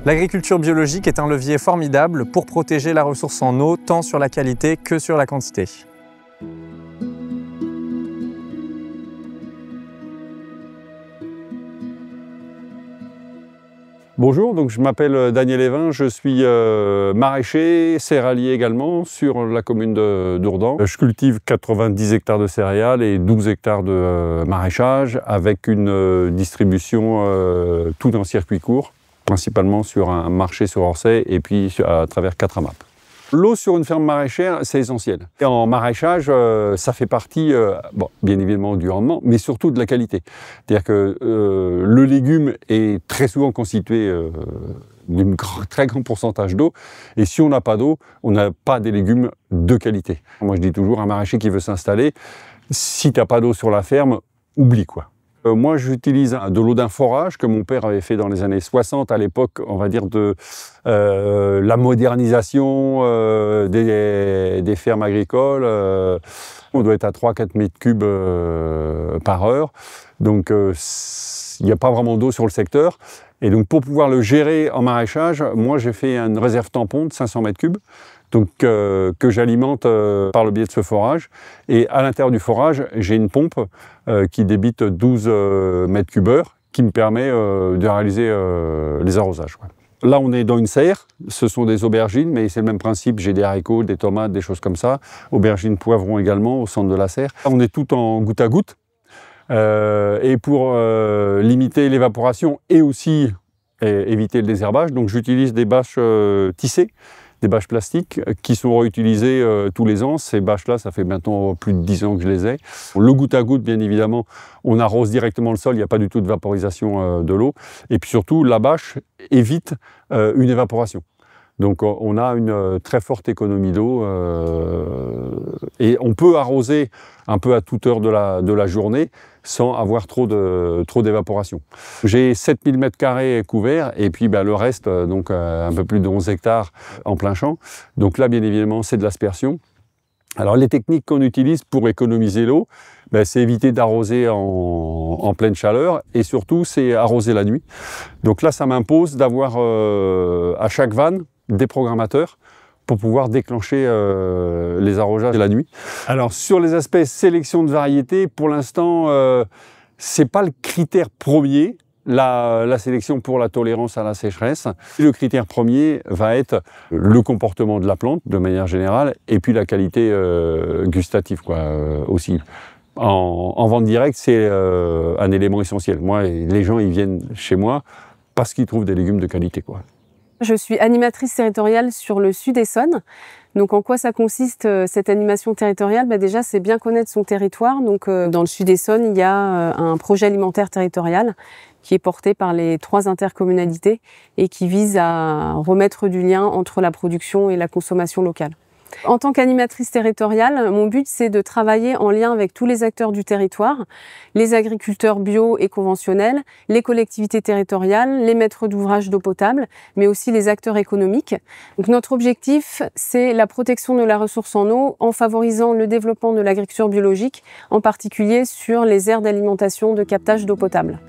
L'agriculture biologique est un levier formidable pour protéger la ressource en eau, tant sur la qualité que sur la quantité. Bonjour, donc je m'appelle Daniel Evin, je suis maraîcher, céréalier également sur la commune de Dourdan. Je cultive 90 hectares de céréales et 12 hectares de maraîchage avec une distribution tout en circuit court, principalement sur un marché sur Orsay et puis à travers 4 AMAP. L'eau sur une ferme maraîchère, c'est essentiel. Et en maraîchage, ça fait partie, bon, bien évidemment, du rendement, mais surtout de la qualité. C'est-à-dire que le légume est très souvent constitué d'un très grand pourcentage d'eau. Et si on n'a pas d'eau, on n'a pas des légumes de qualité. Moi, je dis toujours, un maraîcher qui veut s'installer, si tu n'as pas d'eau sur la ferme, oublie quoi. Moi, j'utilise de l'eau d'un forage que mon père avait fait dans les années 60, à l'époque, on va dire, de la modernisation des fermes agricoles. On doit être à 3-4 mètres cubes par heure. Donc, il n'y a pas vraiment d'eau sur le secteur. Et donc, pour pouvoir le gérer en maraîchage, moi, j'ai fait une réserve tampon de 500 mètres cubes. Donc, que j'alimente par le biais de ce forage. Et à l'intérieur du forage, j'ai une pompe qui débite 12 mètres cubes heure, qui me permet de réaliser les arrosages. Là, on est dans une serre, ce sont des aubergines, mais c'est le même principe, j'ai des haricots, des tomates, des choses comme ça. Aubergines, poivrons également, au centre de la serre. On est tout en goutte à goutte. Et pour limiter l'évaporation et aussi éviter le désherbage, donc j'utilise des bâches tissées, des bâches plastiques qui sont réutilisées tous les ans. Ces bâches-là, ça fait maintenant plus de 10 ans que je les ai. Le goutte à goutte, bien évidemment, on arrose directement le sol, il n'y a pas du tout de vaporisation de l'eau. Et puis surtout, la bâche évite une évaporation. Donc on a une très forte économie d'eau et on peut arroser un peu à toute heure de la journée sans avoir trop d'évaporation. J'ai 7000 m² couverts et puis le reste, donc un peu plus de 11 hectares en plein champ. Donc là, bien évidemment, c'est de l'aspersion. Alors les techniques qu'on utilise pour économiser l'eau, c'est éviter d'arroser en pleine chaleur et surtout c'est arroser la nuit. Donc là, ça m'impose d'avoir à chaque vanne des programmateurs pour pouvoir déclencher les arrosages la nuit. Alors sur les aspects sélection de variétés, pour l'instant, c'est pas le critère premier, la sélection pour la tolérance à la sécheresse. Le critère premier va être le comportement de la plante de manière générale et puis la qualité gustative aussi. En vente directe, c'est un élément essentiel. Moi, les gens ils viennent chez moi parce qu'ils trouvent des légumes de qualité Je suis animatrice territoriale sur le Sud-Essonne. Donc en quoi ça consiste cette animation territoriale? Déjà, c'est bien connaître son territoire. Donc dans le Sud-Essonne, il y a un projet alimentaire territorial qui est porté par les 3 intercommunalités et qui vise à remettre du lien entre la production et la consommation locale. En tant qu'animatrice territoriale, mon but c'est de travailler en lien avec tous les acteurs du territoire, les agriculteurs bio et conventionnels, les collectivités territoriales, les maîtres d'ouvrage d'eau potable, mais aussi les acteurs économiques. Donc notre objectif c'est la protection de la ressource en eau en favorisant le développement de l'agriculture biologique, en particulier sur les aires d'alimentation de captage d'eau potable.